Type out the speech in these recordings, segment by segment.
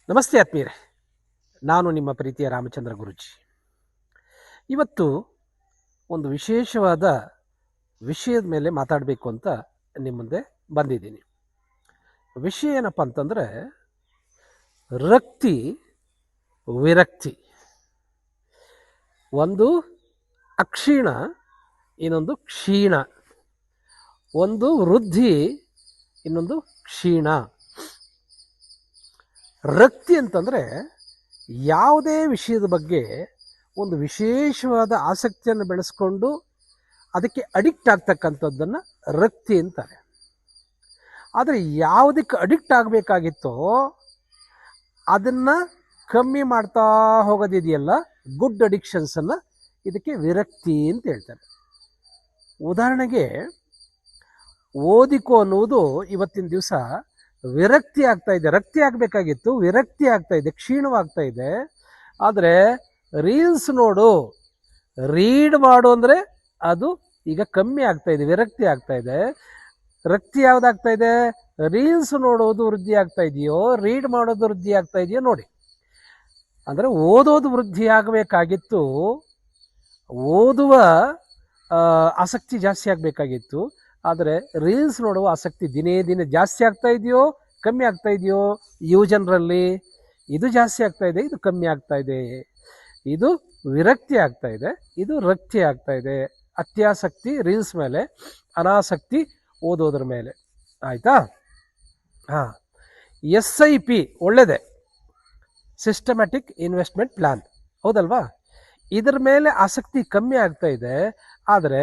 ನಮಸ್ತೆ ಆತ್ಮೀಯರೇ, ನಾನು ನಿಮ್ಮ ಪ್ರೀತಿಯ ರಾಮಚಂದ್ರ ಗುರೂಜಿ. ಇವತ್ತು ಒಂದು ವಿಶೇಷವಾದ ವಿಷಯದ ಮೇಲೆ ಮಾತಾಡಬೇಕು ಅಂತ ನಿಮ್ಮ ಮುಂದೆ ಬಂದಿದ್ದೀನಿ. ವಿಷಯ ಏನಪ್ಪ ಅಂತಂದರೆ ರಕ್ತಿ ವಿರಕ್ತಿ. ಒಂದು ಅಕ್ಷೀಣ, ಇನ್ನೊಂದು ಕ್ಷೀಣ. ಒಂದು ವೃದ್ಧಿ, ಇನ್ನೊಂದು ಕ್ಷೀಣ. ರಕ್ತಿ ಅಂತಂದರೆ ಯಾವುದೇ ವಿಷಯದ ಬಗ್ಗೆ ಒಂದು ವಿಶೇಷವಾದ ಆಸಕ್ತಿಯನ್ನು ಬೆಳೆಸ್ಕೊಂಡು ಅದಕ್ಕೆ ಅಡಿಕ್ಟ್ ಆಗ್ತಕ್ಕಂಥದ್ದನ್ನು ರಕ್ತಿ ಅಂತಾರೆ. ಆದರೆ ಯಾವುದಕ್ಕೆ ಅಡಿಕ್ಟ್ ಆಗಬೇಕಾಗಿತ್ತೋ ಅದನ್ನು ಕಮ್ಮಿ ಮಾಡ್ತಾ ಹೋಗೋದಿದೆಯಲ್ಲ, ಗುಡ್ ಅಡಿಕ್ಷನ್ಸನ್ನು, ಇದಕ್ಕೆ ವಿರಕ್ತಿ ಅಂತ ಹೇಳ್ತಾರೆ. ಉದಾಹರಣೆಗೆ ಓದಿಕೋ ಅನ್ನುವುದು ಇವತ್ತಿನ ದಿವಸ ವಿರಕ್ತಿ ಆಗ್ತಾ ಇದೆ. ರಕ್ತಿ ಆಗಬೇಕಾಗಿತ್ತು, ವಿರಕ್ತಿ ಆಗ್ತಾ ಇದೆ, ಕ್ಷೀಣವಾಗ್ತಾ ಇದೆ. ಆದರೆ ರೀಲ್ಸ್ ನೋಡು, ರೀಡ್ ಮಾಡು ಅಂದರೆ ಅದು ಈಗ ಕಮ್ಮಿ ಆಗ್ತಾ ಇದೆ, ವಿರಕ್ತಿ ಆಗ್ತಾ ಇದೆ. ರಕ್ತಿ ಯಾವುದಾಗ್ತಾ ಇದೆ? ರೀಲ್ಸ್ ನೋಡೋದು ವೃದ್ಧಿ ಆಗ್ತಾ ಇದೆಯೋ, ರೀಡ್ ಮಾಡೋದು ವೃದ್ಧಿ ಆಗ್ತಾ ಇದೆಯೋ ನೋಡಿ. ಅಂದರೆ ಓದೋದು ವೃದ್ಧಿ ಆಗಬೇಕಾಗಿತ್ತು, ಓದುವ ಆಸಕ್ತಿ ಜಾಸ್ತಿ ಆಗಬೇಕಾಗಿತ್ತು. ಆದರೆ ರೀಲ್ಸ್ ನೋಡುವ ಆಸಕ್ತಿ ದಿನೇ ದಿನೇ ಜಾಸ್ತಿ ಆಗ್ತಾ ಇದೆಯೋ, ಕಮ್ಮಿ ಆಗ್ತಾ ಇದೆಯೋ ಯುವ ಜನರಲ್ಲಿ? ಇದು ಜಾಸ್ತಿ ಆಗ್ತಾ ಇದೆ, ಇದು ಕಮ್ಮಿ ಆಗ್ತಾ ಇದೆ. ಇದು ವಿರಕ್ತಿ ಆಗ್ತಾ ಇದೆ, ಇದು ರಕ್ತಿ ಆಗ್ತಾ ಇದೆ. ಅತ್ಯಾಸಕ್ತಿ ರೀಲ್ಸ್ ಮೇಲೆ, ಅನಾಸಕ್ತಿ ಓದೋದ್ರ ಮೇಲೆ. ಆಯಿತಾ? ಹಾಂ, SIP ಒಳ್ಳೆಯದೇ, ಸಿಸ್ಟಮ್ಯಾಟಿಕ್ ಇನ್ವೆಸ್ಟ್ಮೆಂಟ್ ಪ್ಲ್ಯಾನ್, ಹೌದಲ್ವಾ? ಇದರ ಮೇಲೆ ಆಸಕ್ತಿ ಕಮ್ಮಿ ಆಗ್ತಾ ಇದೆ. ಆದರೆ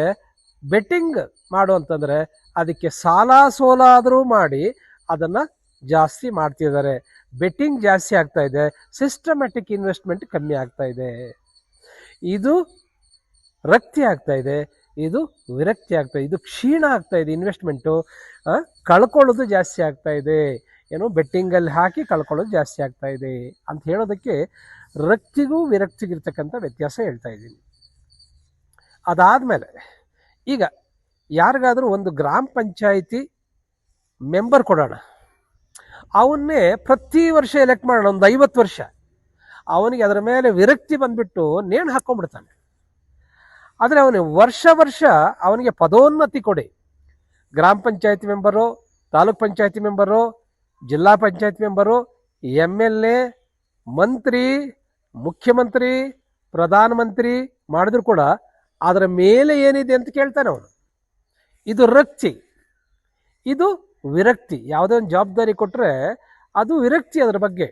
ಬೆಟ್ಟಿಂಗ್ ಮಾಡು ಅಂತಂದರೆ ಅದಕ್ಕೆ ಸಾಲ ಸೋಲಾದರೂ ಮಾಡಿ ಅದನ್ನು ಜಾಸ್ತಿ ಮಾಡ್ತಿದ್ದಾರೆ. ಬೆಟ್ಟಿಂಗ್ ಜಾಸ್ತಿ ಆಗ್ತಾ ಇದೆ, ಸಿಸ್ಟಮ್ಯಾಟಿಕ್ ಇನ್ವೆಸ್ಟ್ಮೆಂಟ್ ಕಮ್ಮಿ ಆಗ್ತಾ ಇದೆ. ಇದು ರಕ್ತಿ ಆಗ್ತಾ ಇದೆ, ಇದು ವಿರಕ್ತಿ ಆಗ್ತಾ ಇದೆ, ಇದು ಕ್ಷೀಣ ಆಗ್ತಾ ಇದೆ. ಇನ್ವೆಸ್ಟ್ಮೆಂಟು ಕಳ್ಕೊಳ್ಳೋದು ಜಾಸ್ತಿ ಆಗ್ತಾ ಇದೆ, ಏನೋ ಬೆಟ್ಟಿಂಗಲ್ಲಿ ಹಾಕಿ ಕಳ್ಕೊಳ್ಳೋದು ಜಾಸ್ತಿ ಆಗ್ತಾ ಇದೆ ಅಂತ ಹೇಳೋದಕ್ಕೆ ರಕ್ತಿಗೂ ವಿರಕ್ತಿಗಿರ್ತಕ್ಕಂಥ ವ್ಯತ್ಯಾಸ ಹೇಳ್ತಾ ಇದ್ದೀನಿ. ಅದಾದಮೇಲೆ ಈಗ ಯಾರಿಗಾದರೂ ಒಂದು ಗ್ರಾಮ ಪಂಚಾಯಿತಿ ಮೆಂಬರ್ ಕೊಡೋಣ, ಅವನ್ನೇ ಪ್ರತಿ ವರ್ಷ ಎಲೆಕ್ಟ್ ಮಾಡೋಣ, ಒಂದು 50 ವರ್ಷ. ಅವನಿಗೆ ಅದರ ಮೇಲೆ ವಿರಕ್ತಿ ಬಂದುಬಿಟ್ಟು ನೇಣು ಹಾಕ್ಕೊಂಡ್ಬಿಡ್ತಾನೆ. ಆದರೆ ಅವನಿಗೆ ವರ್ಷ ಅವನಿಗೆ ಪದೋನ್ನತಿ ಕೊಡಿ, ಗ್ರಾಮ ಪಂಚಾಯತಿ ಮೆಂಬರು, ತಾಲೂಕ್ ಪಂಚಾಯತಿ ಮೆಂಬರು, ಜಿಲ್ಲಾ ಪಂಚಾಯತ್ ಮೆಂಬರು, MLA, ಮಂತ್ರಿ, ಮುಖ್ಯಮಂತ್ರಿ, ಪ್ರಧಾನಮಂತ್ರಿ ಮಾಡಿದ್ರು ಕೂಡ ಅದರ ಮೇಲೆ ಏನಿದೆ ಅಂತ ಕೇಳ್ತಾನೆ ಅವನು. ಇದು ರಕ್ತಿ, ಇದು ವಿರಕ್ತಿ. ಯಾವುದೇ ಒಂದು ಜವಾಬ್ದಾರಿ ಕೊಟ್ಟರೆ ಅದು ವಿರಕ್ತಿ, ಅದರ ಬಗ್ಗೆ.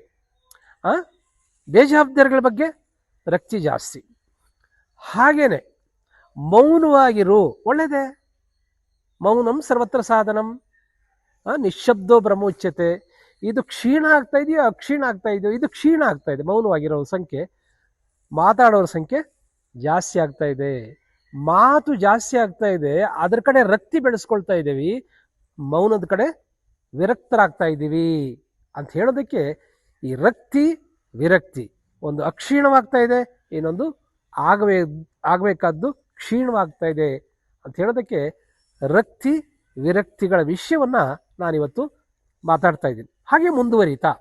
ಬೇಜವಾಬ್ದಾರಿಗಳ ಬಗ್ಗೆ ರಕ್ತಿ ಜಾಸ್ತಿ. ಹಾಗೇನೆ ಮೌನವಾಗಿರು, ಒಳ್ಳೆಯದೇ. ಮೌನಂ ಸರ್ವತ್ರ ಸಾಧನಂ, ನಿಶ್ಶಬ್ದೋ ಬ್ರಹ್ಮೋಚ್ಯತೆ. ಇದು ಕ್ಷೀಣ ಆಗ್ತಾ ಇದೆಯೋ, ಅಕ್ಷೀಣ ಆಗ್ತಾ ಇದೆಯೋ? ಇದು ಕ್ಷೀಣ ಆಗ್ತಾ ಇದೆ. ಮೌನವಾಗಿರೋ ಸಂಖ್ಯೆ, ಮಾತಾಡೋರ ಸಂಖ್ಯೆ ಜಾಸ್ತಿ ಆಗ್ತಾ ಇದೆ, ಮಾತು ಜಾಸ್ತಿ ಆಗ್ತಾ ಇದೆ. ಅದ್ರ ಕಡೆ ರಕ್ತಿ ಬೆಳೆಸ್ಕೊಳ್ತಾ ಇದ್ದೀವಿ, ಮೌನದ ಕಡೆ ವಿರಕ್ತರಾಗ್ತಾ ಇದ್ದೀವಿ ಅಂತ ಹೇಳೋದಕ್ಕೆ ಈ ರಕ್ತಿ ವಿರಕ್ತಿ ಒಂದು ಅಕ್ಷೀಣವಾಗ್ತಾ ಇದೆ, ಇನ್ನೊಂದು ಆಗಬೇಕಾದ್ದು ಕ್ಷೀಣವಾಗ್ತಾ ಇದೆ ಅಂತ ಹೇಳೋದಕ್ಕೆ ರಕ್ತಿ ವಿರಕ್ತಿಗಳ ವಿಷಯವನ್ನು ನಾನಿವತ್ತು ಮಾತಾಡ್ತಾ ಇದ್ದೀನಿ. ಹಾಗೆ ಮುಂದುವರಿತಾ